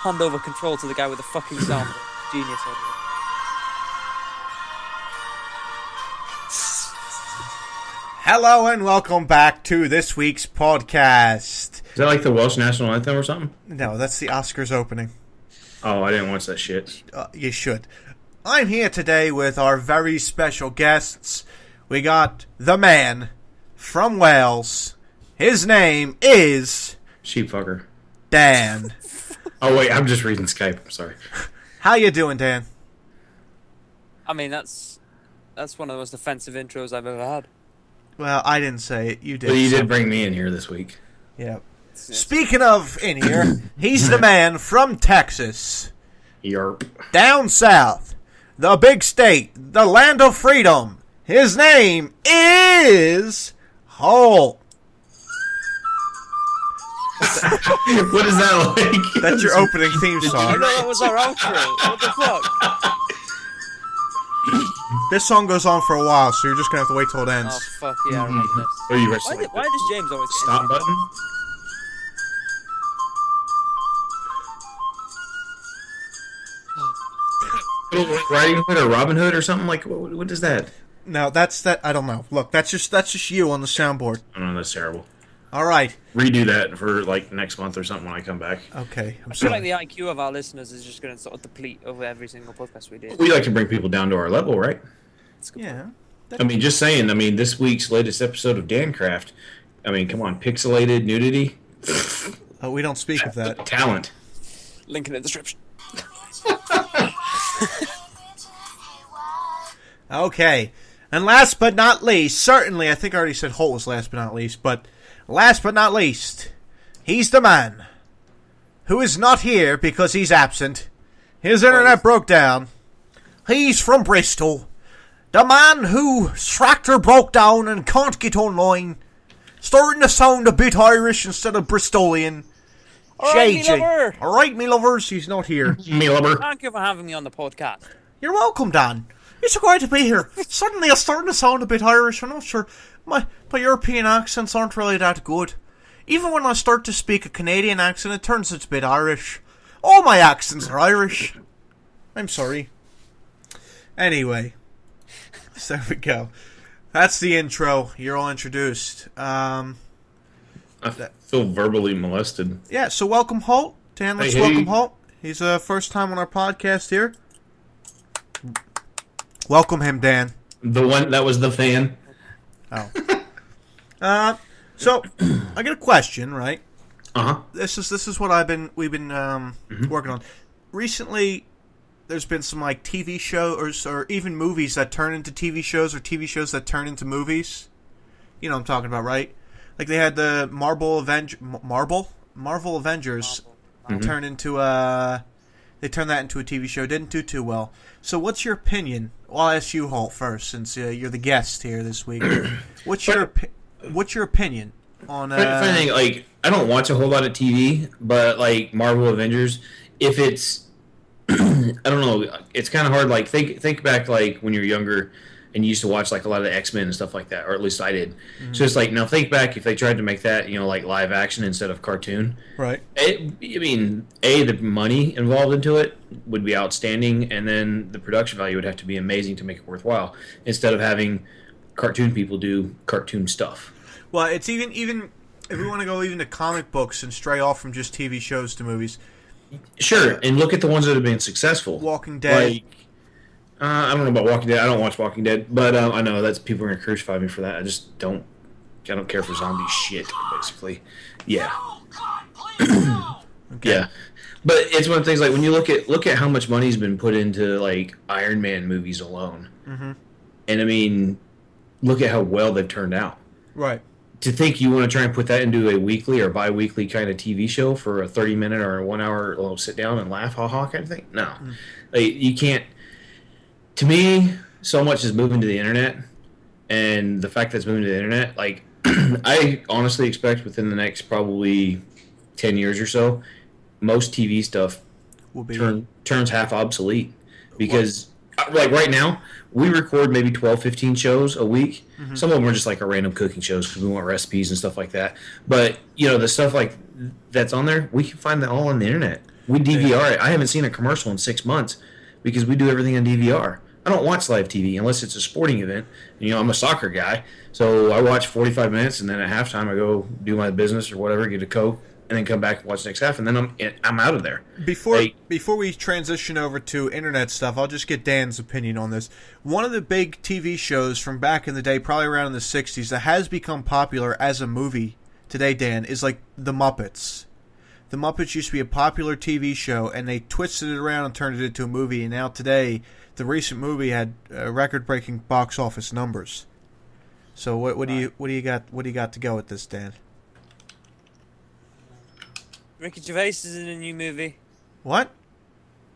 hand over control to the guy with the fucking sound. Genius. Hello and welcome back to this week's podcast. Is that like the Welsh national anthem or something? No, that's the Oscars opening. Oh, I didn't watch that shit. You should. I'm here today with our very special guests. We got the man from Wales. His name is... Sheepfucker. Dan. Oh, wait, I'm just reading Skype. I'm sorry. How you doing, Dan? I mean, that's one of the most offensive intros I've ever had. Well, I didn't say it. You did. But you did bring me in here this week. Yeah. Speaking of in here, he's the man from Texas. Yarp. Down south. The big state. The land of freedom. His name is... Holt. What is that like? That's your opening theme I song. know that was our outro. What the fuck? This song goes on for a while, so you're just gonna have to wait till it ends. Oh fuck yeah, I remember this. Are you Why does James always get stop entry? button? Riding Hood or Robin Hood or something like what is that? No, that's that. I don't know. Look, that's just you on the soundboard. I don't know. That's terrible. All right. Redo that for like next month or something when I come back. Okay. I'm I feel like sorry. the IQ of our listeners is just going to sort of deplete over every single podcast we do. We like to bring people down to our level, right? It's good. Yeah. I mean, just saying. I mean, this week's latest episode of Dancraft. I mean, come on, pixelated nudity, Oh, we don't speak of that. talent. Link in the description. Okay. And last but not least, certainly, I think I already said Holt was last but not least, but last but not least, he's the man who is not here because he's absent. His internet broke down. He's from Bristol. The man whose tractor broke down and can't get online. Starting to sound a bit Irish instead of Bristolian. Alright, me lover. Alright, me lovers, he's not here. Me lover. Thank you for having me on the podcast. You're welcome, Dan. It's so great to be here. Suddenly I'm starting to sound a bit Irish. I'm not sure. My European accents aren't really that good. Even when I start to speak a Canadian accent, it turns out a bit Irish. All my accents are Irish. I'm sorry. Anyway. So there we go. That's the intro. You're all introduced. I feel verbally molested. Yeah, so welcome, Holt. Dan, let's Hey. welcome Holt. He's first time on our podcast here. Welcome him, Dan. The one that was the fan. Oh. So I got a question, right? Uh-huh. This is what we've been working on. Recently, there's been some like TV shows or even movies that turn into TV shows or TV shows that turn into movies. You know what I'm talking about, right? Like they had the Marvel Avengers turn into they turned that into a TV show. Didn't do too well. So what's your opinion? Well, I'll ask you, Holt, first, since you're the guest here this week. What's your opinion on? Funny thing, like I don't watch a whole lot of TV, but like Marvel Avengers, if it's I don't know, it's kind of hard. Like think back like when you're younger and you used to watch like a lot of the X-Men and stuff like that, or at least I did. Mm-hmm. So it's like now think back if they tried to make that like live action instead of cartoon. Right. I mean, the money involved into it would be outstanding, and then the production value would have to be amazing to make it worthwhile. Instead of having cartoon people do cartoon stuff. Well, it's even if we want to go even to comic books and stray off from just TV shows to movies. Sure, and look at the ones that have been successful. Walking Dead. Like, I don't know about Walking Dead. I don't watch Walking Dead, but I know that's people are gonna crucify me for that. I just don't. I don't care for zombie shit, basically. Yeah. Okay. Yeah, but it's one of the things like when you look at how much money's been put into like Iron Man movies alone, and I mean, look at how well they've turned out. Right. To think you want to try and put that into a weekly or bi-weekly kind of TV show for a 30-minute or a 1-hour little sit down and laugh, ha-ha kind of thing? No. Like, you can't... To me, so much is moving to the internet, and the fact that it's moving to the internet, like, I honestly expect within the next probably 10 years or so, most TV stuff Will be turns half obsolete. Because, like, right now, we record maybe 12, 15 shows a week. Mm-hmm. Some of them are just like our random cooking shows because we want recipes and stuff like that. But, the stuff like that's on there, we can find that all on the internet. We DVR it. I haven't seen a commercial in 6 months because we do everything on DVR. I don't watch live TV unless it's a sporting event. You know, I'm a soccer guy, so I watch 45 minutes, and then at halftime I go do my business or whatever, get a Coke, and then come back and watch the next half, and then I'm out of there. Before we transition over to internet stuff, I'll just get Dan's opinion on this. One of the big TV shows from back in the day, probably around in the 60s, that has become popular as a movie today, Dan, is like The Muppets. The Muppets used to be a popular TV show, and they twisted it around and turned it into a movie, and now today, the recent movie had record-breaking box office numbers. So what do you got to go with this, Dan? Ricky Gervais is in a new movie. What?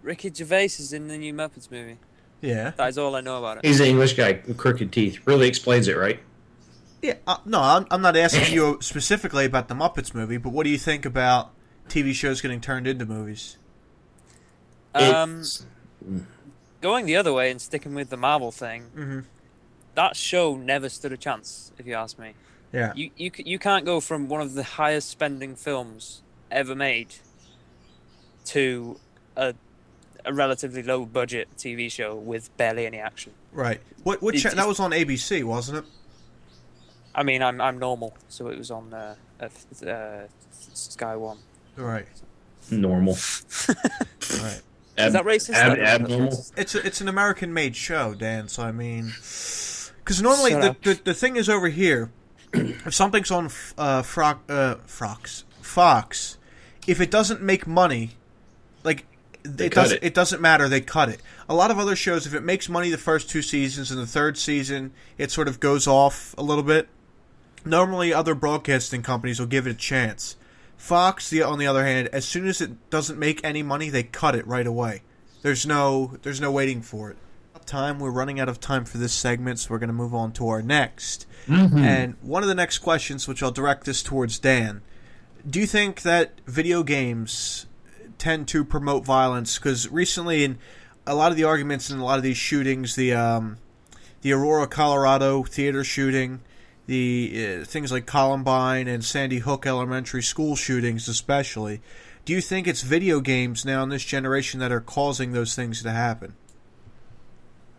Ricky Gervais is in the new Muppets movie. Yeah. That is all I know about it. He's an English guy with crooked teeth. Really explains it, right? Yeah. No, I'm not asking you specifically about the Muppets movie, but what do you think about TV shows getting turned into movies? Going the other way and sticking with the Marvel thing, that show never stood a chance, if you ask me. Yeah. You can't go from one of the highest spending films ever made to a relatively low budget TV show with barely any action. Right. That was on ABC, wasn't it? I mean, I'm normal, so it was on Sky One. Right. Normal. Right. Is that racist? Abnormal. It's an American-made show, Dan. So I mean, because normally the thing is over here, if something's on Fox, if it doesn't make money, like it doesn't matter. They cut it. A lot of other shows, if it makes money the first 2 seasons and the third season, it sort of goes off a little bit. Normally, other broadcasting companies will give it a chance. Fox, on the other hand, as soon as it doesn't make any money, they cut it right away. There's no waiting for it. We're running out of time for this segment, so we're going to move on to our next. And one of the next questions, which I'll direct this towards Dan, do you think that video games tend to promote violence? Because recently, in a lot of the arguments in a lot of these shootings, the Aurora, Colorado theater shooting, the things like Columbine and Sandy Hook Elementary School shootings especially, do you think it's video games now in this generation that are causing those things to happen?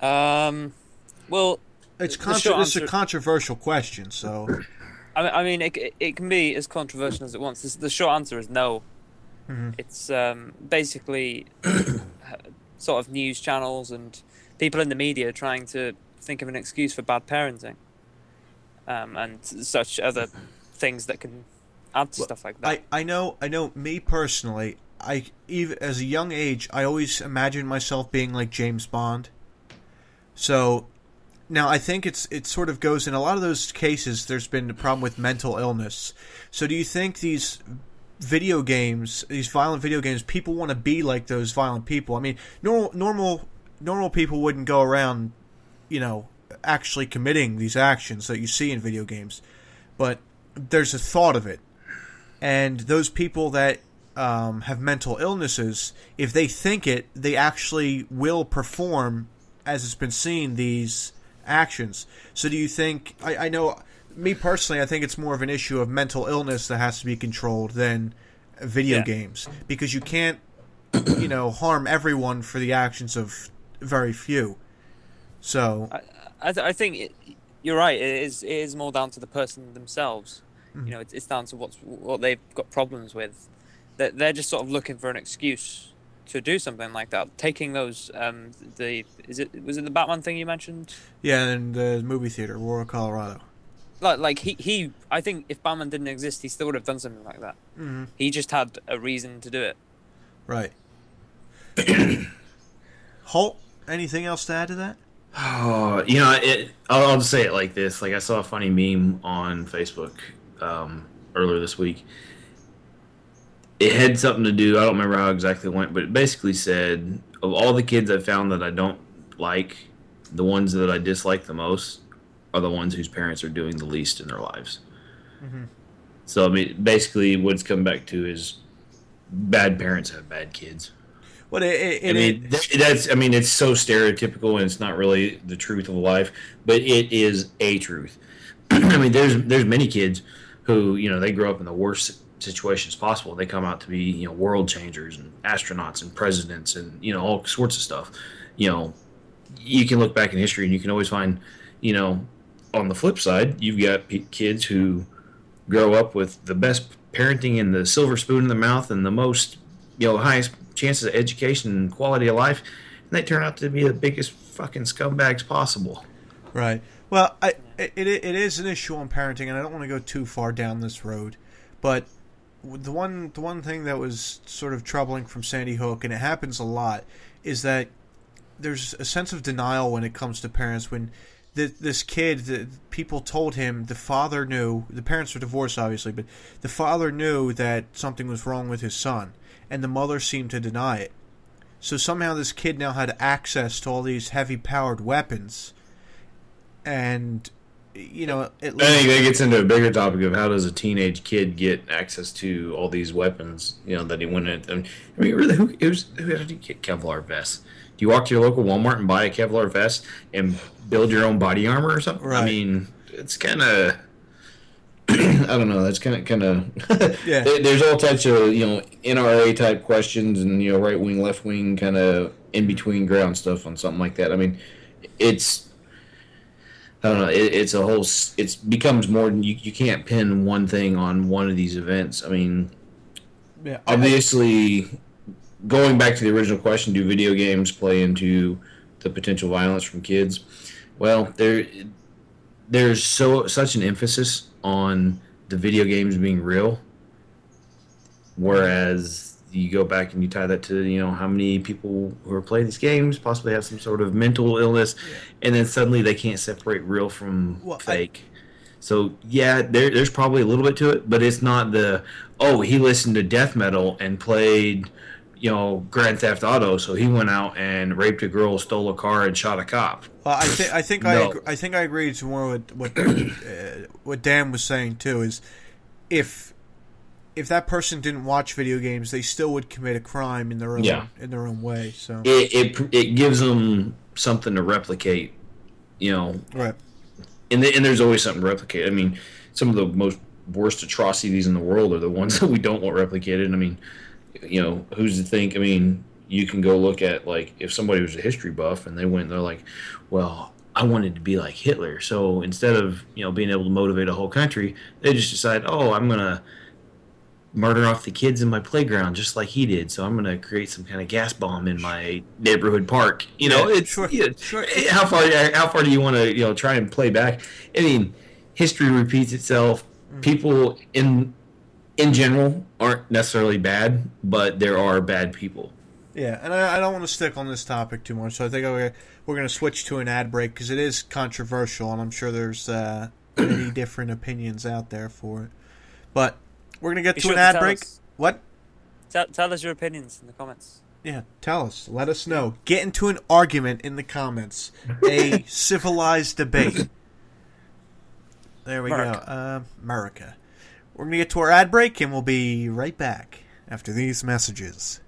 Well, it's a controversial question, so... I mean, it can be as controversial as it wants. The short answer is no. It's basically sort of news channels and people in the media trying to think of an excuse for bad parenting, and such other things that can add to stuff like that. I know. Me personally, even as a young age, I always imagined myself being like James Bond. So now I think it sort of goes in a lot of those cases. There's been a problem with mental illness. So do you think these video games, these violent video games, people want to be like those violent people? I mean, normal people wouldn't go around, actually committing these actions that you see in video games, but there's a thought of it. And those people that have mental illnesses, if they think it, they actually will perform, as it's been seen, these actions. So do you think, I know, me personally, I think it's more of an issue of mental illness that has to be controlled than video games, because you can't, harm everyone for the actions of very few. So I think you're right. It is more down to the person themselves. It's down to what they've got problems with. They're just sort of looking for an excuse to do something like that. Taking those was it the Batman thing you mentioned? Yeah, in the movie theater, Aurora, Colorado. Like he I think if Batman didn't exist, he still would have done something like that. He just had a reason to do it. Right. Holt, anything else to add to that? Oh, I'll just say it like this. Like, I saw a funny meme on Facebook earlier this week. It had something to do, I don't remember how exactly it went, but it basically said, of all the kids I found that I don't like, the ones that I dislike the most are the ones whose parents are doing the least in their lives. So, I mean, basically what it's come back to is bad parents have bad kids. But it's so stereotypical, and it's not really the truth of life, but it is a truth. I mean, there's many kids who, they grow up in the worst situations possible. They come out to be, world changers and astronauts and presidents and, all sorts of stuff. You can look back in history and you can always find, on the flip side, you've got kids who grow up with the best parenting and the silver spoon in the mouth and the most, highest chances of education and quality of life, and they turn out to be the biggest fucking scumbags possible. Right. Well, it is an issue on parenting, and I don't want to go too far down this road, but the one thing that was sort of troubling from Sandy Hook, and it happens a lot, is that there's a sense of denial when it comes to parents. When this kid, people told him, the father knew, the parents were divorced obviously, but the father knew that something was wrong with his son, and the mother seemed to deny it. So somehow this kid now had access to all these heavy-powered weapons, and, at least... I think that gets into a bigger topic of how does a teenage kid get access to all these weapons, that he went in... I mean, really, who did you get Kevlar vests? Do you walk to your local Walmart and buy a Kevlar vest and build your own body armor or something? Right. I mean, it's kind of... I don't know. That's kind of yeah. There's all types of NRA type questions and right wing, left wing kind of in between ground stuff on something like that. I mean, it's I don't know. It's a whole. It becomes more than you can't pin one thing on one of these events. I mean, yeah. Obviously, going back to the original question, do video games play into the potential violence from kids? Well, there's such an emphasis on the video games being real, whereas you go back and you tie that to how many people who are playing these games possibly have some sort of mental illness, and then suddenly they can't separate real from fake. So yeah, there's probably a little bit to it, but it's not he listened to death metal and played Grand Theft Auto, so he went out and raped a girl, stole a car, and shot a cop. Well, I think I agree to more with what Dan was saying too. Is if that person didn't watch video games, they still would commit a crime in their own way. So it gives them something to replicate, Right. And there's always something to replicate. I mean, some of the most worst atrocities in the world are the ones that we don't want replicated. I mean, who's to think? I mean, you can go look at, like, if somebody was a history buff and they went and they're like, well, I wanted to be like Hitler. So instead of, being able to motivate a whole country, they just decide, I'm going to murder off the kids in my playground just like he did. So I'm going to create some kind of gas bomb in my neighborhood park. Sure. How far do you want to, try and play back? I mean, history repeats itself. Mm-hmm. People in general aren't necessarily bad, but there are bad people. Yeah, and I don't want to stick on this topic too much, so I think we're going to switch to an ad break because it is controversial, and I'm sure there's many different opinions out there for it. But we're going to get to an ad break. What? Tell us your opinions in the comments. Yeah, tell us. Let us know. Get into an argument in the comments. A civilized debate. There we go. America. We're going to get to our ad break, and we'll be right back after these messages.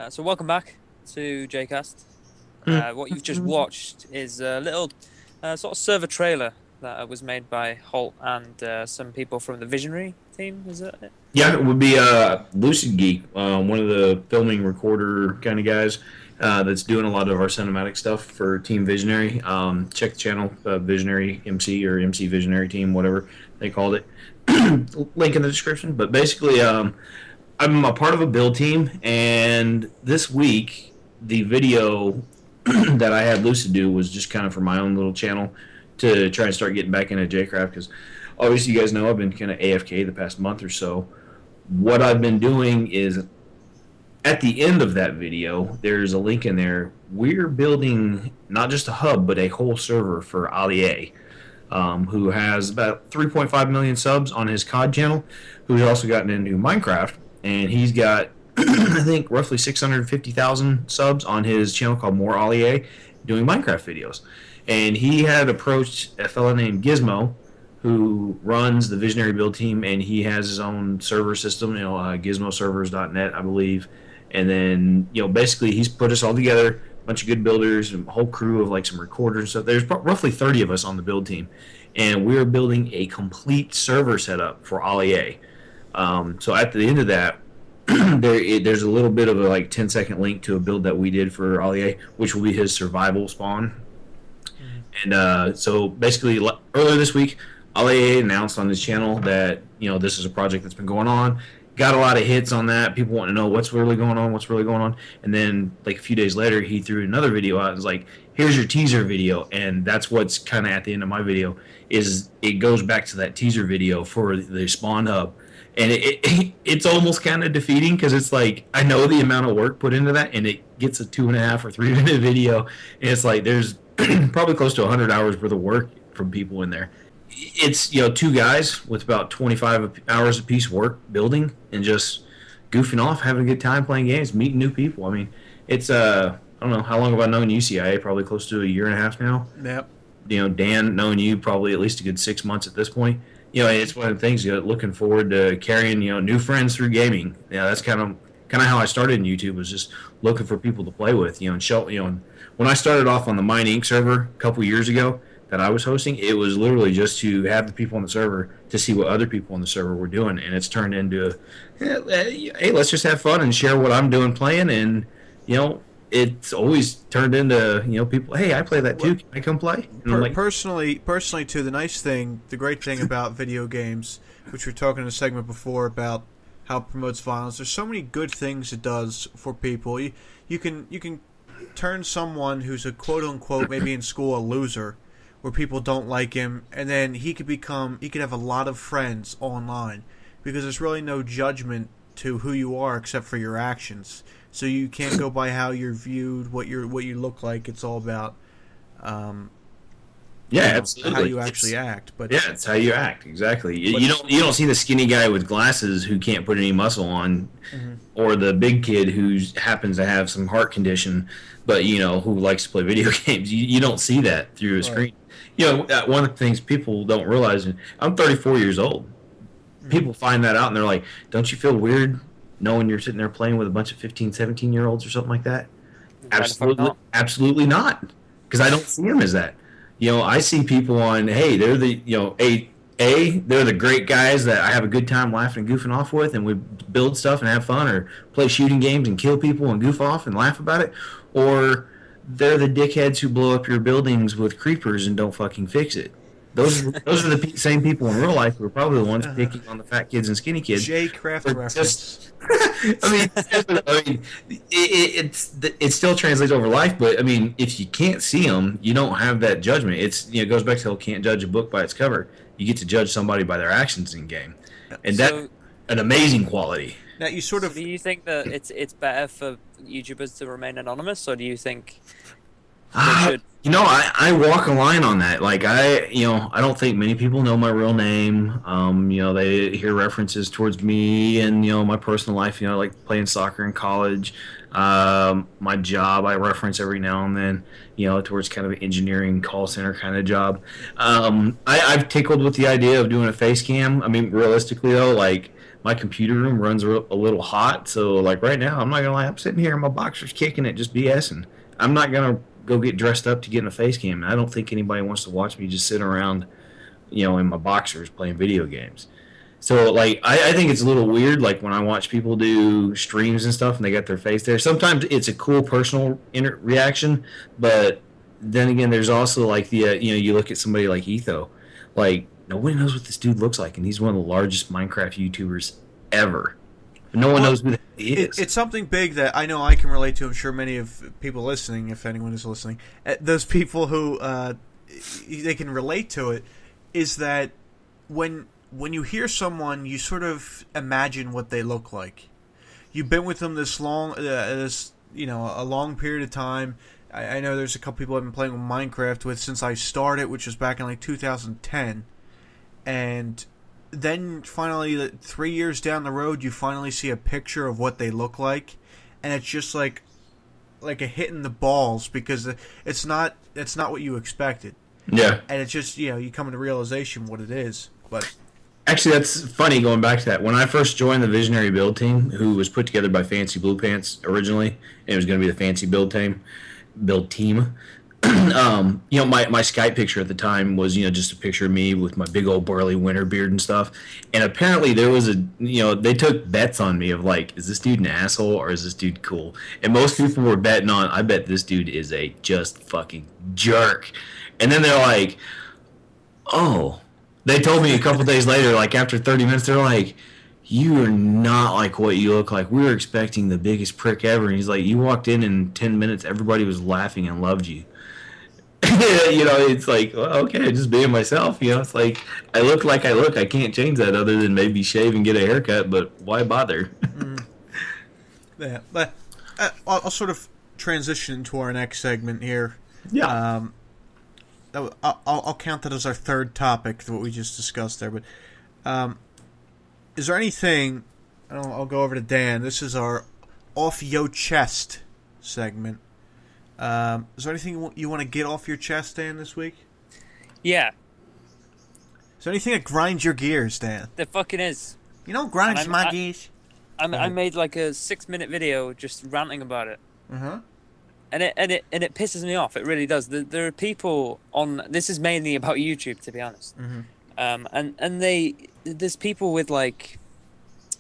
So welcome back to Jcast. What you've just watched is a little sort of server trailer that was made by Holt and some people from the Visionary team. Is that it? Yeah, it would be Lucid Geek, one of the filming recorder kind of guys that's doing a lot of our cinematic stuff for Team Visionary. Check the channel, Visionary MC or MC Visionary Team, whatever they called it. Link in the description. But basically, I'm a part of a build team, and this week the video that I had Lucid do was just kind of for my own little channel to try and start getting back into Jcraft, because obviously you guys know I've been kind of AFK the past month or so. What I've been doing is, at the end of that video, there's a link in there. We're building not just a hub, but a whole server for Ali, who has about 3.5 million subs on his COD channel, who's also gotten into Minecraft, and he's got, I think, roughly 650,000 subs on his channel called More Ali, doing Minecraft videos. And he had approached a fella named Gizmo, who runs the Visionary build team, and he has his own server system, gizmoservers.net, I believe. And then, basically he's put us all together, a bunch of good builders, a whole crew of like some recorders and stuff. There's roughly 30 of us on the build team, and we're building a complete server setup for Ali. So at the end of that, there's a little bit of a 10-second link to a build that we did for Ali, which will be his survival spawn. And so basically, earlier this week, Ali announced on his channel that this is a project that's been going on. Got a lot of hits on that. People want to know what's really going on. And then a few days later, he threw another video out and was like, here's your teaser video. And that's what's kind of at the end of my video, is it goes back to that teaser video for the spawn hub. And it's almost kind of defeating, because it's like, I know the amount of work put into that, and it gets a 2.5 or 3 minute video, and it's like there's probably close to 100 hours worth of work from people in there. It's 2 guys with about 25 hours apiece work building and just goofing off, having a good time playing games, meeting new people. I mean, it's I don't know, how long have I known you, CIA? Probably close to 1.5 years now. Yep. Dan, knowing you probably at least a good 6 months at this point. It's one of the things, looking forward to carrying, new friends through gaming. That's kind of how I started in YouTube, was just looking for people to play with, and show, and when I started off on the Mine Inc. server a couple years ago that I was hosting, it was literally just to have the people on the server to see what other people on the server were doing, and it's turned into, hey, let's just have fun and share what I'm doing playing, and, it's always turned into, people, hey, I play that too, can I come play? And personally too, the great thing about video games, which we were talking in a segment before about how it promotes violence, there's so many good things it does for people. You can turn someone who's a quote-unquote, maybe in school, a loser, where people don't like him, and then he could have a lot of friends online, because there's really no judgment to who you are except for your actions. So you can't go by how you're viewed, what you look like. It's all about absolutely, how you actually act. But it's how you act, exactly. You don't see the skinny guy with glasses who can't put any muscle on, or the big kid who happens to have some heart condition, but who likes to play video games. You don't see that through a screen. One of the things people don't realize, and I'm 34 years old. People find that out and they're like, don't you feel weird knowing you're sitting there playing with a bunch of 15, 17-year-olds or something like that? Absolutely not. Because I don't see them as that. I see people on, hey, they're the, they're the great guys that I have a good time laughing and goofing off with, and we build stuff and have fun, or play shooting games and kill people and goof off and laugh about it. Or they're the dickheads who blow up your buildings with creepers and don't fucking fix it. Those are the same people in real life who are probably the ones picking on the fat kids and skinny kids. Jcraft reference. It still translates over life, but I mean, if you can't see them, you don't have that judgment. It goes back to the can't judge a book by its cover. You get to judge somebody by their actions in game, and that's an amazing quality. Now you sort of. Do you think that it's better for YouTubers to remain anonymous, or do you think they should I walk a line on that. Like I don't think many people know my real name. They hear references towards me and my personal life. I like playing soccer in college. My job I reference every now and then. Towards kind of an engineering call center kind of job. I've tickled with the idea of doing a face cam. I mean, realistically though, like my computer room runs a little hot, so like right now, I'm not gonna lie, I'm sitting here in my boxers kicking it, just BSing. I'm not gonna go get dressed up to get in a face cam. And I don't think anybody wants to watch me just sit around, in my boxers playing video games. So like I think it's a little weird, like when I watch people do streams and stuff and they got their face there. Sometimes it's a cool personal reaction, but then again, there's also like the you look at somebody like Etho, like nobody knows what this dude looks like, and he's one of the largest Minecraft YouTubers ever. But no one knows who he is. It's something big that I know I can relate to. I'm sure many of people listening, if anyone is listening, those people who they can relate to it, is that when you hear someone, you sort of imagine what they look like. You've been with them this long, a long period of time. I know there's a couple people I've been playing with Minecraft with since I started, which was back in like 2010, and then finally 3 years down the road, you finally see a picture of what they look like, and it's just like a hit in the balls because it's not what you expected. Yeah, and it's just you come to realization what it is, but. Actually, that's funny going back to that. When I first joined the Visionary Build Team, who was put together by Fancy Blue Pants originally, and it was going to be the Fancy Build Team. My Skype picture at the time was, just a picture of me with my big old burly winter beard and stuff. And apparently there was they took bets on me of like, is this dude an asshole or is this dude cool? And most people were betting on, I bet this dude is a just fucking jerk. And then they're like, oh. They told me a couple days later, like after 30 minutes, they're like, you are not like what you look like. We were expecting the biggest prick ever. And he's like, you walked in 10 minutes, everybody was laughing and loved you. It's like, well, okay, just being myself. It's like, I look like I look. I can't change that other than maybe shave and get a haircut, but why bother? Yeah, but I'll sort of transition to our next segment here. Yeah. I'll count that as our third topic, what we just discussed there. But is there anything? I'll go over to Dan. This is our off your chest segment. Is there anything you want to get off your chest, Dan, this week? Yeah. Is there anything that grinds your gears, Dan? There fucking is. Grinds my gears. I made like a 6-minute video just ranting about it. And it pisses me off. It really does. There are people on. This is mainly about YouTube, to be honest. And there's people with like.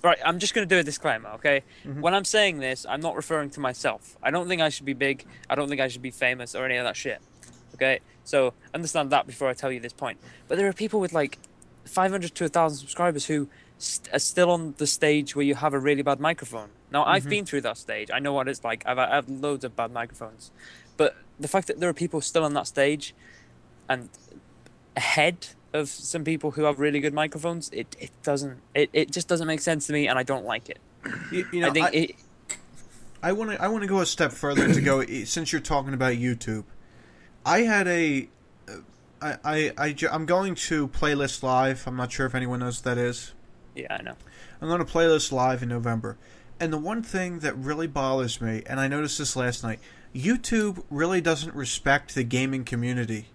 Right, I'm just gonna do a disclaimer, okay? When I'm saying this, I'm not referring to myself. I don't think I should be big. I don't think I should be famous or any of that shit. Okay, so understand that before I tell you this point. But there are people with like 500 to 1,000 subscribers who are still on the stage where you have a really bad microphone. Now, I've been through that stage. I know what it's like. I have loads of bad microphones. But the fact that there are people still on that stage and ahead of some people who have really good microphones, it just doesn't make sense to me, and I don't like it. I want to go a step further to go, since you're talking about YouTube. I had I'm going to Playlist Live. I'm not sure if anyone knows what that is. Yeah, I know. I'm going to Playlist Live in November. And the one thing that really bothers me, and I noticed this last night, YouTube really doesn't respect the gaming community.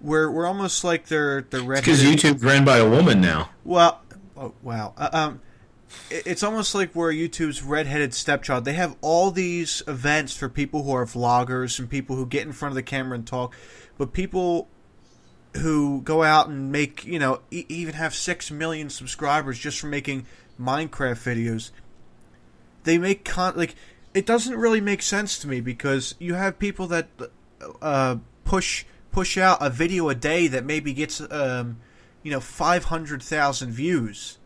We're almost like they're redheaded. Because YouTube's ran by a woman now. Well, oh, wow. It's almost like we're YouTube's redheaded stepchild. They have all these events for people who are vloggers and people who get in front of the camera and talk, but people who go out and make, even have 6 million subscribers just for making Minecraft videos. They make it doesn't really make sense to me, because you have people that push out a video a day that maybe gets 500,000 views,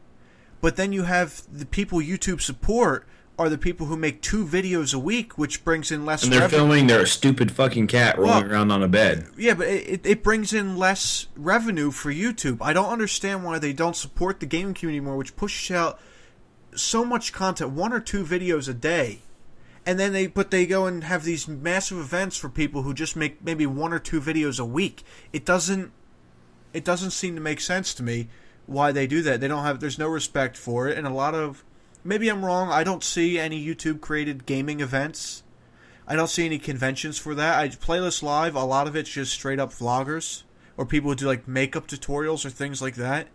but then you have the people YouTube support are the people who make 2 videos a week, which brings in less. And they're filming their stupid fucking cat rolling around on a bed. Yeah, but it brings in less revenue for YouTube. I don't understand why they don't support the gaming community more, which pushes out so much content, 1 or 2 videos a day, And then they go and have these massive events for people who just make maybe 1 or 2 videos a week. It doesn't seem to make sense to me why they do that. There's no respect for it, and a lot of, maybe I'm wrong, I don't see any YouTube created gaming events. I don't see any conventions for that. Playlist Live, a lot of it's just straight up vloggers or people who do like makeup tutorials or things like that.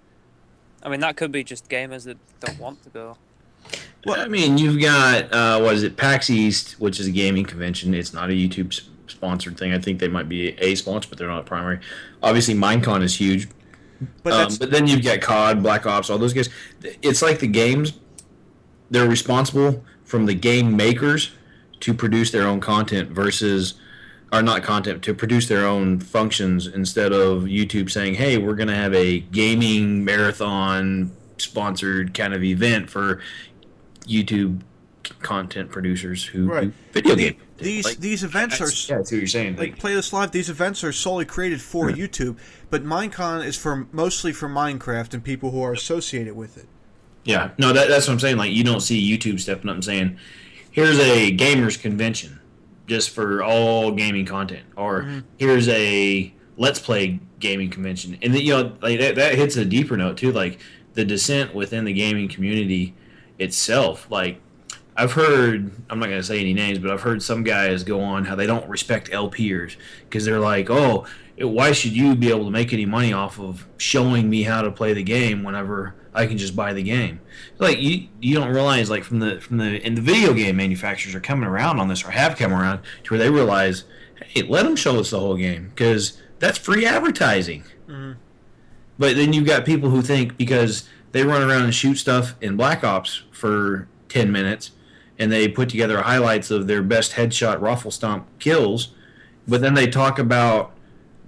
I mean, that could be just gamers that don't want to go. Well, I mean, you've got, PAX East, which is a gaming convention. It's not a YouTube sponsored thing. I think they might be a sponsor, but they're not primary. Obviously, Minecon is huge. But then you've got COD, Black Ops, all those guys. It's like the games, they're responsible from the game makers to produce their own content versus, or not content, to produce their own functions instead of YouTube saying, hey, we're going to have a gaming marathon sponsored kind of event for YouTube content producers who do video games. These events are... Yeah, that's what you're saying. Like Playlist Live, these events are solely created for YouTube, but Minecon is mostly for Minecraft and people who are associated with it. Yeah, no, that's what I'm saying. Like, you don't see YouTube stepping up and saying, here's a gamers convention just for all gaming content, or here's a Let's Play gaming convention. And like that hits a deeper note too, like the dissent within the gaming community itself. Like, I've heard, I'm not going to say any names, but I've heard some guys go on how they don't respect LPers because they're like, oh, why should you be able to make any money off of showing me how to play the game whenever I can just buy the game? Like, you don't realize, like, and the video game manufacturers are coming around on this, or have come around to where they realize, hey, let them show us the whole game because that's free advertising. But then you've got people who think because they run around and shoot stuff in Black Ops for 10 minutes and they put together highlights of their best headshot raffle stomp kills, but then they talk about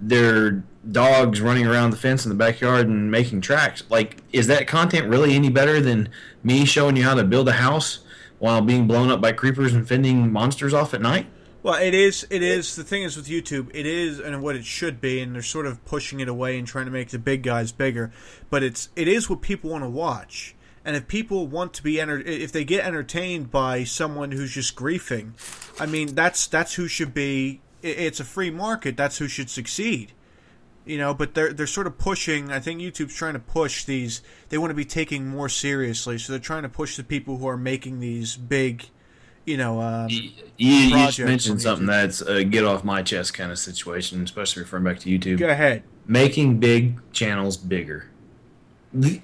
their dogs running around the fence in the backyard and making tracks. Like, is that content really any better than me showing you how to build a house while being blown up by creepers and fending monsters off at night? Well, it is. The thing is with YouTube, it is, and what it should be, and they're sort of pushing it away and trying to make the big guys bigger. But it is what people want to watch. And if people want to be if they get entertained by someone who's just griefing, I mean, that's who should be. It's a free market. That's who should succeed. But they're sort of pushing. I think YouTube's trying to push these. They want to be taken more seriously, so they're trying to push the people who are making these big, you just mentioned something that's a get off my chest kind of situation, especially referring back to YouTube. Go ahead. Making big channels bigger.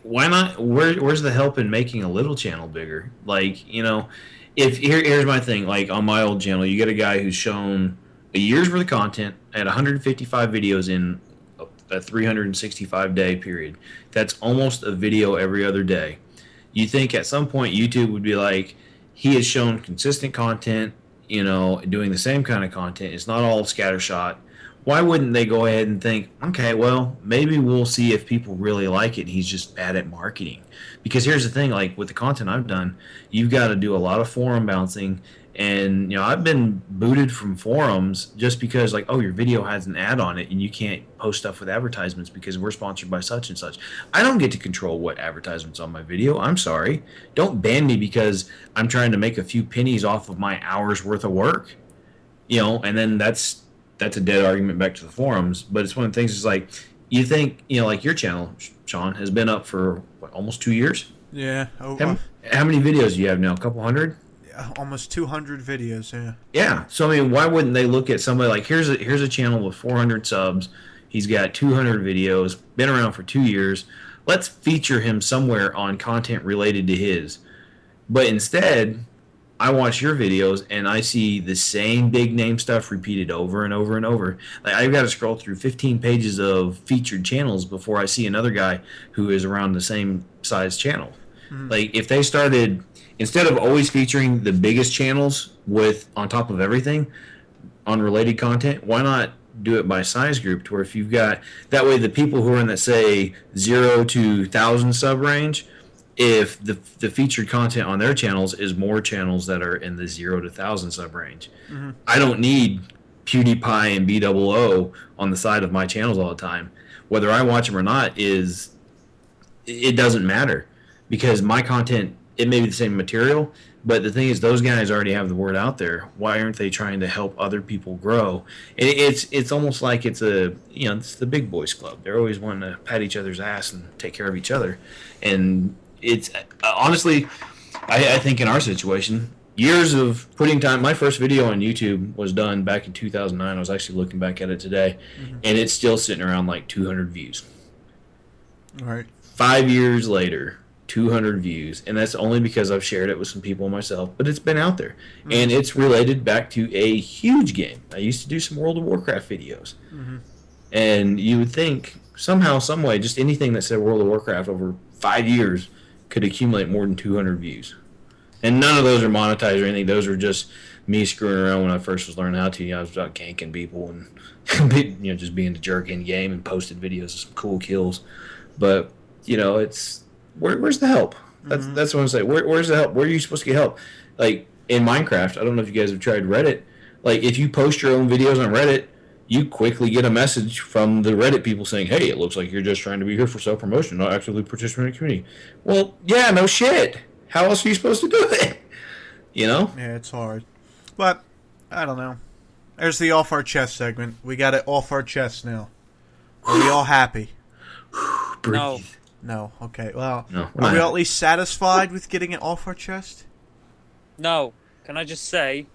Why not? Where's the help in making a little channel bigger? Like, here's my thing. Like, on my old channel, you get a guy who's shown a year's worth of content at 155 videos in a 365-day period. That's almost a video every other day. You think at some point YouTube would be like, he has shown consistent content, doing the same kind of content. It's not all scattershot. Why wouldn't they go ahead and think, okay, well, maybe we'll see if people really like it. He's just bad at marketing. Because here's the thing, like with the content I've done, you've got to do a lot of forum bouncing. And, I've been booted from forums just because, like, oh, your video has an ad on it and you can't post stuff with advertisements because we're sponsored by such and such. I don't get to control what advertisements on my video. I'm sorry. Don't ban me because I'm trying to make a few pennies off of my hour's worth of work. And then that's a dead argument back to the forums. But it's one of the things is like, you think, like your channel, Sean, has been up for, almost 2 years? Yeah. How many videos do you have now? A couple hundred? Almost 200 videos, yeah. Yeah. So, I mean, why wouldn't they look at somebody like, here's a channel with 400 subs. He's got 200 videos, been around for 2 years. Let's feature him somewhere on content related to his. But instead, I watch your videos and I see the same big name stuff repeated over and over and over. Like, I've got to scroll through 15 pages of featured channels before I see another guy who is around the same size channel. Like, if they started, instead of always featuring the biggest channels with on top of everything on related content, why not do it by size group to where if you've got, that way the people who are in that, say, 0 to 1,000 sub range, if the featured content on their channels is more channels that are in the 0 to 1,000 sub range. I don't need PewDiePie and BOO on the side of my channels all the time. Whether I watch them or not it doesn't matter because my content, it may be the same material, But the thing is, those guys already have the word out there. Why aren't they trying to help other people grow? It's almost like it's it's the big boys club. They're always wanting to pat each other's ass and take care of each other. And it's honestly, I think in our situation, years of putting time. My first video on YouTube was done back in 2009. I was actually looking back at it today, and it's still sitting around like 200 views. All right. 5 years later, 200 views, and that's only because I've shared it with some people myself, but it's been out there. And it's related back to a huge game. I used to do some World of Warcraft videos. And you would think somehow, some way, just anything that said World of Warcraft over 5 years could accumulate more than 200 views. And none of those are monetized or anything. Those are just me screwing around when I first was learning how to. I was about ganking people and just being a jerk in game and posted videos of some cool kills. But it's where's the help? That's what I'm saying. Where's the help? Where are you supposed to get help? Like in Minecraft, I don't know if you guys have tried Reddit. Like if you post your own videos on Reddit, you quickly get a message from the Reddit people saying, "Hey, it looks like you're just trying to be here for self-promotion, not actively participating in the community." Well, yeah, no shit. How else are you supposed to do it? Yeah, it's hard. But I don't know. There's the off our chest segment. We got it off our chest now. Are we all happy? Breathe. No. Okay. Well, No, are we at least satisfied with getting it off our chest? No. Can I just say?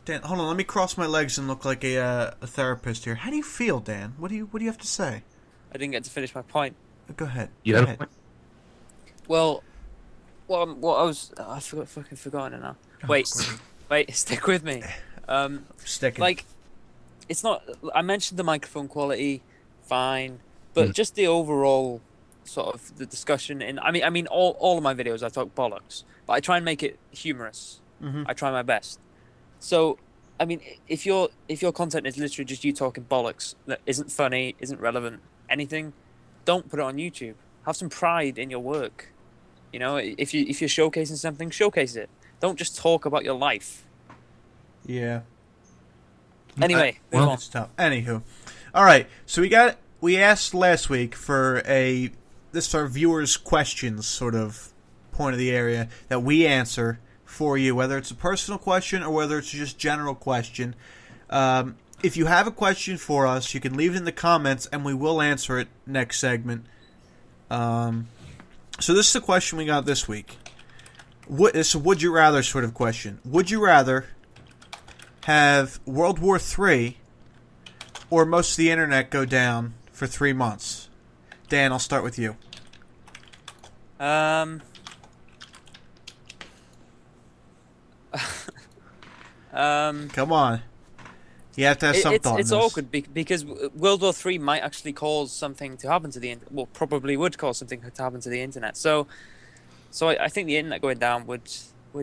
Dan, hold on. Let me cross my legs and look like a therapist here. How do you feel, Dan? What do you have to say? I didn't get to finish my point. Go ahead. You Go had a ahead. point? Well, I fucking forgotten it now. Wait, stick with me. Sticking. Like, it's not. I mentioned the microphone quality, fine, but just the overall sort of the discussion. I mean, all of my videos I talk bollocks, but I try and make it humorous. I try my best. So, I mean, if your content is literally just you talking bollocks that isn't funny, isn't relevant, anything, don't put it on YouTube. Have some pride in your work. If you're showcasing something, showcase it. Don't just talk about your life. Yeah. Anyway, move on. It's tough. Anywho, all right. So we asked last week for this is our viewers' questions sort of point of the area that we answer for you, whether it's a personal question or whether it's just general question. If you have a question for us, you can leave it in the comments and we will answer it next segment. So this is the question we got this week. It's a would you rather sort of question. Would you rather have World War III or most of the internet go down for 3 months? Dan, I'll start with you. Come on. You have to have some thought. It's awkward because World War III might actually cause something to happen to the internet. Well, probably would cause something to happen to the internet. So I think the internet going down would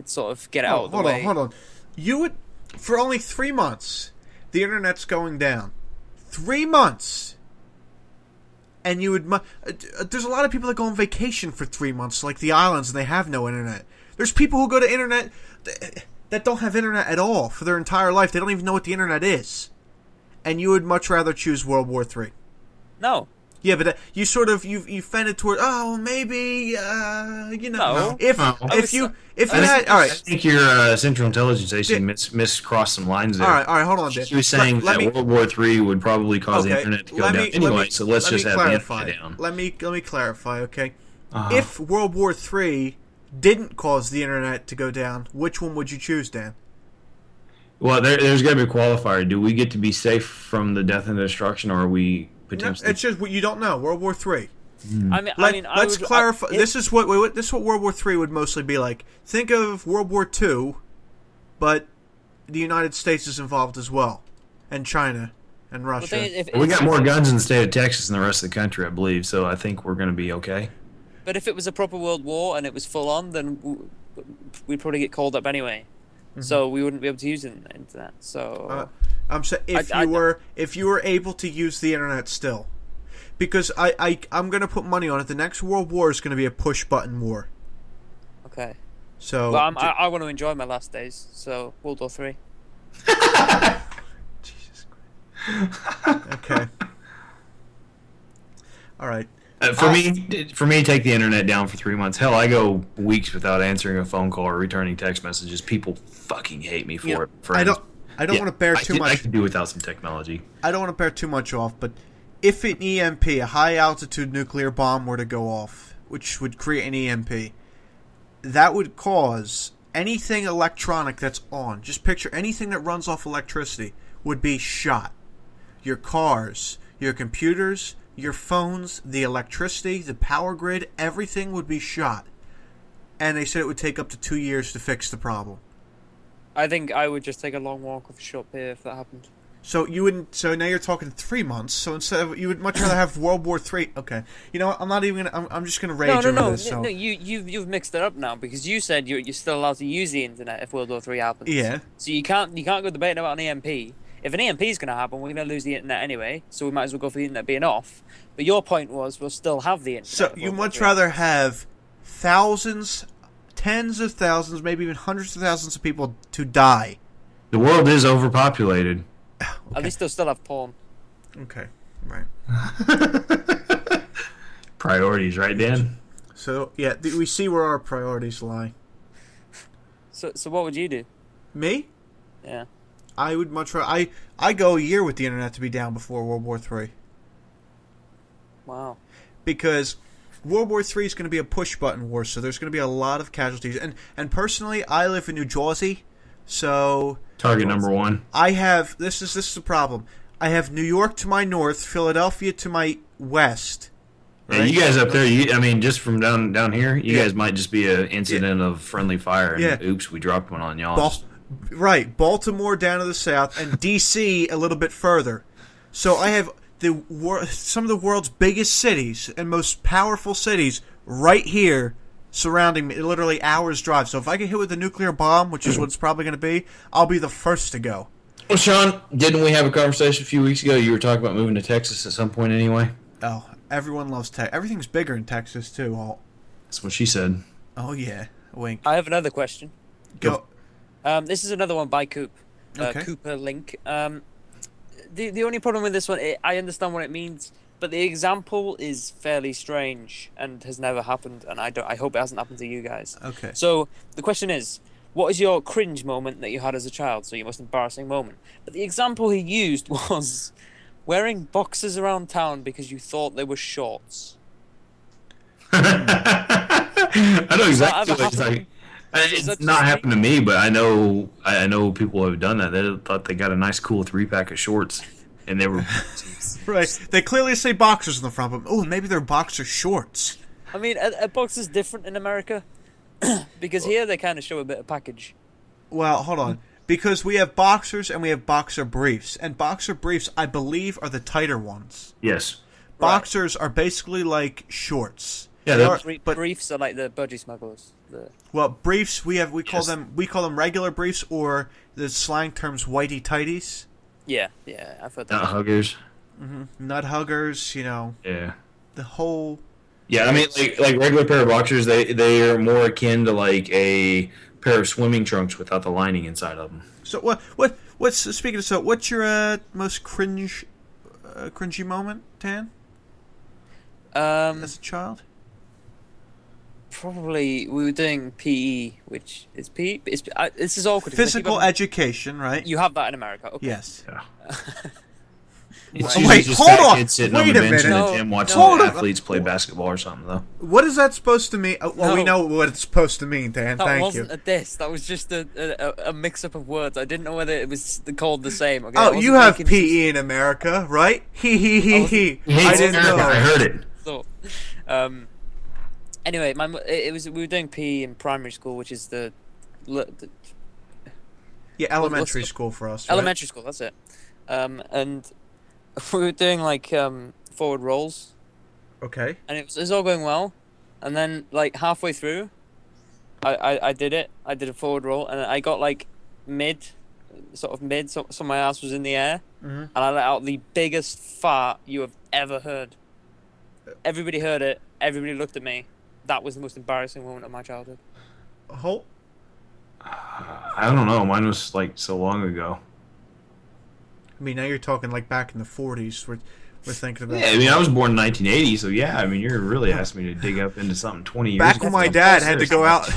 sort of get it out of the way. Hold on. You would, for only 3 months, the internet's going down. 3 months. And you would, there's a lot of people that go on vacation for 3 months, like the islands, and they have no internet. There's people who go to internet that don't have internet at all for their entire life. They don't even know what the internet is. And you would much rather choose World War III. No. Yeah, but you sort of you fended toward maybe No. if you had all right. I think your Central Intelligence Agency miscrossed some lines there. All right, hold on. She was saying that World War III would probably cause the internet to go down anyway. So let's just have the internet down. Let me clarify, okay? If World War III didn't cause the internet to go down, which one would you choose, Dan? Well, there's got to be a qualifier. Do we get to be safe from the death and destruction, or are we potentially? No, it's just you don't know. World War III. Let's clarify. This is what World War III would mostly be like. Think of World War II, but the United States is involved as well, and China and Russia. We got more guns in the state of Texas than the rest of the country, I believe. So I think we're going to be okay. But if it was a proper world war and it was full on, then we'd probably get called up anyway. So we wouldn't be able to use the internet. So I'm saying if you were able to use the internet still, because I'm gonna put money on it. The next World War is gonna be a push button war. Okay. So. Well, I want to enjoy my last days. So World War III. Jesus Christ. Okay. All right. For me, take the internet down for 3 months. Hell, I go weeks without answering a phone call or returning text messages. People fucking hate me for it. Friends. I don't want to bear too much. I could do without some technology. I don't want to bear too much off, but if an EMP, a high altitude nuclear bomb, were to go off, which would create an EMP, that would cause anything electronic that's on. Just picture anything that runs off electricity would be shot. Your cars, your computers, your phones, the electricity, the power grid, everything would be shot. And they said it would take up to 2 years to fix the problem. I think I would just take a long walk with a short beer if that happened. So you wouldn't. So now you're talking 3 months. So instead of, you would much rather have World War III. Okay, you know what? I'm not even gonna. I'm just gonna rage over this. So. No. You've mixed it up now because you said you're still allowed to use the internet if World War III happens. Yeah. So you can't go debating about an EMP. If an EMP is going to happen, we're going to lose the internet anyway. So we might as well go for the internet being off. But your point was we'll still have the internet. So you much rather have thousands, tens of thousands, maybe even hundreds of thousands of people to die. The world is overpopulated. Okay. At least they'll still have porn. Okay, right. Priorities, right, Dan? So yeah, we see where our priorities lie. So what would you do? Me? Yeah. I would much rather. I go a year with the internet to be down before World War III. Wow. Because World War III is going to be a push-button war, so there's going to be a lot of casualties. And personally, I live in New Jersey, so Target number one. I have this is the problem. I have New York to my north, Philadelphia to my west. Right? Yeah, you guys up there, I mean, just from down here, you guys might just be an incident of friendly fire. And oops, we dropped one on y'all. Right, Baltimore down to the south, and D.C. a little bit further. So I have some of the world's biggest cities and most powerful cities right here surrounding me, literally hours drive. So if I get hit with a nuclear bomb, which is what it's probably going to be, I'll be the first to go. Well, Sean, didn't we have a conversation a few weeks ago? You were talking about moving to Texas at some point anyway? Oh, everyone loves Texas. Everything's bigger in Texas, too. That's what she said. Oh, yeah. Wink. I have another question. Go. This is another one by Coop. Okay. Cooper Link. The only problem with this one, I understand what it means, but the example is fairly strange and has never happened, and I hope it hasn't happened to you guys. Okay. So the question is, what is your cringe moment that you had as a child? So your most embarrassing moment. But the example he used was wearing boxers around town because you thought they were shorts. I know exactly what you're talking. It's not happened to me, but I know people have done that. They thought they got a nice, cool 3-pack of shorts, and they were right. They clearly say boxers on the front, but maybe they're boxer shorts. I mean, a boxer's different in America because here they kind of show a bit of package. Well, hold on, because we have boxers and we have boxer briefs, and boxer briefs, I believe, are the tighter ones. Yes. Boxers are basically like shorts. Yeah, but briefs are like the budgie smugglers. Well, briefs we call them regular briefs, or the slang terms whitey tighties. Yeah, I've heard that. Nut huggers. Mm-hmm. Nut huggers, Yeah. The whole. Yeah, I mean, like regular pair of boxers, they are more akin to like a pair of swimming trunks without the lining inside of them. So what's your most cringy moment, Tan? As a child. Probably we were doing PE, which is PE. This is awkward. Physical education, right? You have that in America. Okay. Yes. Yeah. Wait, hold on. Wait a minute. No, Tim watching athletes play basketball or something, though. What is that supposed to mean? Well, we know what it's supposed to mean, Dan. Thank you. That wasn't a diss. That was just a mix-up of words. I didn't know whether it was called the same. Okay? Oh, you have PE in America, right? He. I didn't know. I heard it. So, anyway, we were doing PE in primary school, which is the elementary school for us. Right? Elementary school, that's it. And we were doing like forward rolls. Okay. And it was all going well, and then like halfway through, I did it. I did a forward roll, and I got like mid, so my ass was in the air, and I let out the biggest fart you have ever heard. Everybody heard it. Everybody looked at me. That was the most embarrassing moment of my childhood. Holt? I don't know. Mine was like so long ago. I mean, now you're talking like back in the 40s. we're thinking about. Yeah, I mean, I was born in 1980, so yeah, I mean, you're really asking me to dig up into something 20 years Back ago. when my dad had to go out.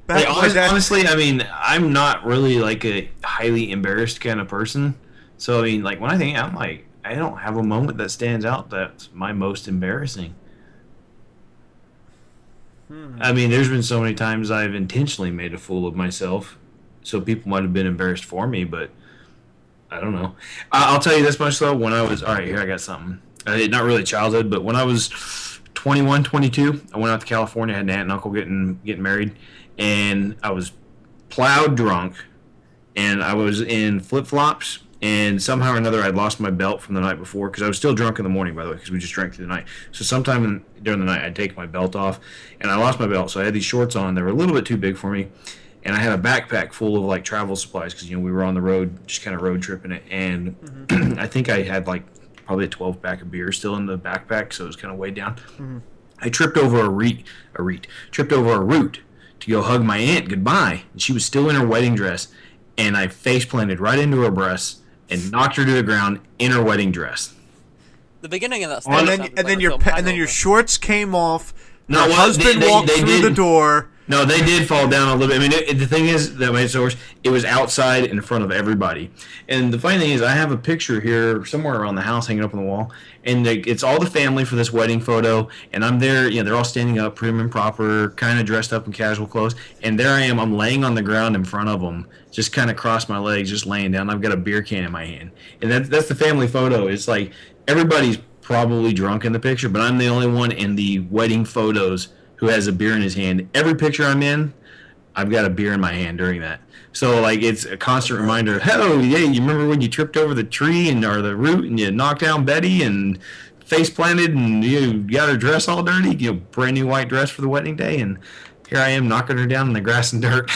Like, honestly, I mean, I'm not really like a highly embarrassed kind of person. So, I mean, like, when I think, I'm like, I don't have a moment that stands out that's my most embarrassing. I mean, there's been so many times I've intentionally made a fool of myself, so people might have been embarrassed for me, but I don't know. I'll tell you this much, though. When I was, all right, here, I got something. Not really childhood, but when I was 21, 22, I went out to California, had an aunt and uncle getting married, and I was plowed drunk, and I was in flip-flops, and somehow or another I'd lost my belt from the night before, because I was still drunk in the morning, by the way, because we just drank through the night. So sometime during the night I'd take my belt off, and I lost my belt, so I had these shorts on. They were a little bit too big for me, and I had a backpack full of like travel supplies, because we were on the road, just kind of road tripping it, and I think I had like probably a 12-pack of beer still in the backpack, so it was kind of weighed down. I tripped over a root to go hug my aunt goodbye, and she was still in her wedding dress, and I face planted right into her breast and knocked her to the ground in her wedding dress. The beginning of that And then your shorts came off. Your husband walked through the door. No, they did fall down a little bit. I mean, the thing is that made it so worse. It was outside in front of everybody. And the funny thing is, I have a picture here somewhere around the house hanging up on the wall, and it's all the family for this wedding photo. And I'm there, they're all standing up, prim and proper, kind of dressed up in casual clothes. And there I am, I'm laying on the ground in front of them, just kind of crossed my legs, just laying down. I've got a beer can in my hand, and that's the family photo. It's like everybody's probably drunk in the picture, but I'm the only one in the wedding photos who has a beer in his hand. Every picture I'm in, I've got a beer in my hand during that. So, like, it's a constant reminder, oh, yeah, you remember when you tripped over the tree or the root and you knocked down Betty and face planted and you got her dress all dirty, brand new white dress for the wedding day, and here I am knocking her down in the grass and dirt.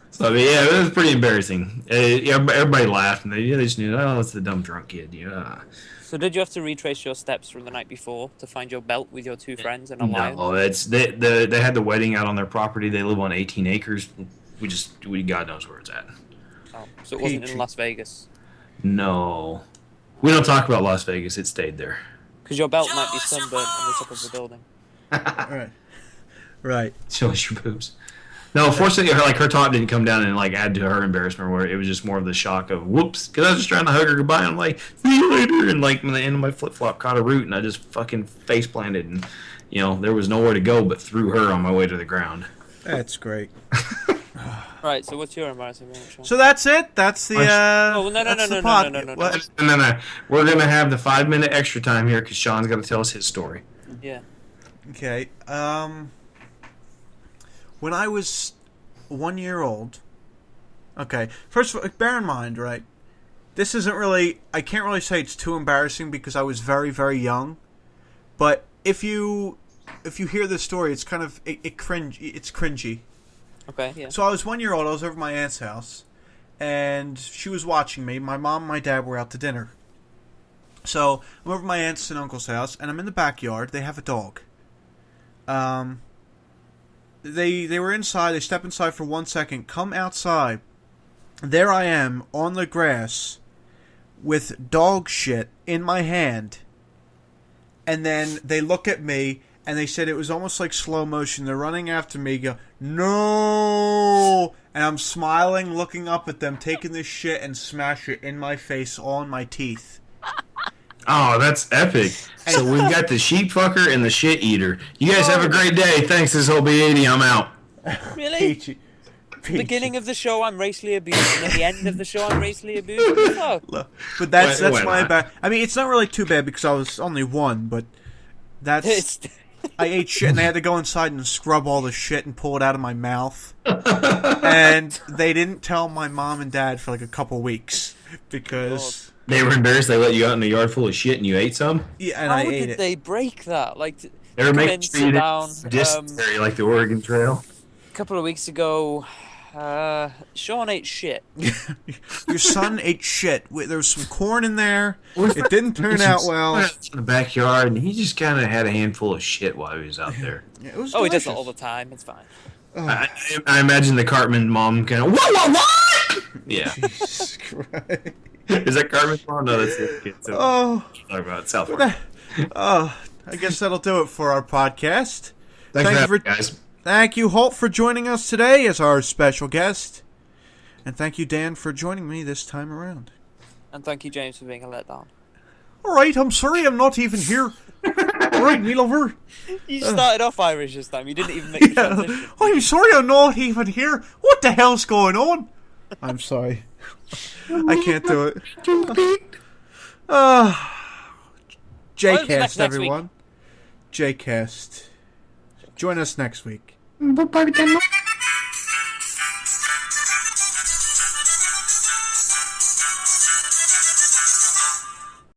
So, I mean, yeah, it was pretty embarrassing. Everybody laughed, and they just knew, oh, it's the dumb drunk kid. Yeah. So did you have to retrace your steps from the night before to find your belt with your two friends and a lion? No, they had the wedding out on their property. They live on 18 acres. We God knows where it's at. Oh, so it wasn't in Las Vegas? No. We don't talk about Las Vegas. It stayed there. Because your belt might be sunburnt on the top of the building. Right. Show us your boobs. No, fortunately, her top didn't come down and add to her embarrassment. Where it was just more of the shock of whoops, because I was just trying to hug her goodbye. And I'm like, see you later, and when the end of my flip flop caught a root, and I just fucking face planted, and there was nowhere to go but through her on my way to the ground. That's great. Right. So what's your embarrassing moment, Sean? So that's it. That's the. No. No. We're gonna have the 5-minute extra time here because Sean's got to tell us his story. Yeah. Okay. When I was 1 year old, okay, first of all, bear in mind, right, this isn't really, I can't really say it's too embarrassing because I was very, very young, but if you hear this story, it's kind of, it's cringy. Okay, yeah. So I was 1 year old, I was over at my aunt's house, and she was watching me. My mom and my dad were out to dinner. So I'm over at my aunt's and uncle's house, and I'm in the backyard. They have a dog. They were inside. They step inside for 1 second. Come outside. There I am on the grass with dog shit in my hand. And then they look at me and they said it was almost like slow motion. They're running after me. Go, no! And I'm smiling, looking up at them, taking this shit and smash it in my face, all in my teeth. Oh, that's epic. So we've got the sheep fucker and the shit eater. You guys have a great day. Thanks, this will be 80. I'm out. Really? Peachy. Beginning of the show, I'm racially abused, and at the end of the show, I'm racially abused. What the fuck? But that's my bad. I mean, it's not really too bad because I was only one, but that's... I ate shit, and they had to go inside and scrub all the shit and pull it out of my mouth. And they didn't tell my mom and dad for like a couple weeks because... They were embarrassed they let you out in a yard full of shit and you ate some? Yeah, and I ate it. How did they break that? Like, they were making sit down. Dysentery, like the Oregon Trail. A couple of weeks ago, Sean ate shit. Your son ate shit. There was some corn in there. It didn't turn out well. In the backyard, and he just kind of had a handful of shit while he was out there. Yeah, it was he delicious. does it all the time. It's fine. I imagine the Cartman mom kind of, what? Yeah. Jesus Christ. Is that Carmen's mom? No, that's the other kid. So talk about South Park. I guess that'll do it for our podcast. Thanks for having me, guys. Thank you, Holt, for joining us today as our special guest. And thank you, Dan, for joining me this time around. And thank you, James, for being a letdown. Alright, I'm sorry I'm not even here. Alright, me lover. You started off Irish this time. You didn't even make the transition. I'm sorry I'm not even here. What the hell's going on? I'm sorry. I can't do it. Jcast, everyone. Jcast. Join us next week.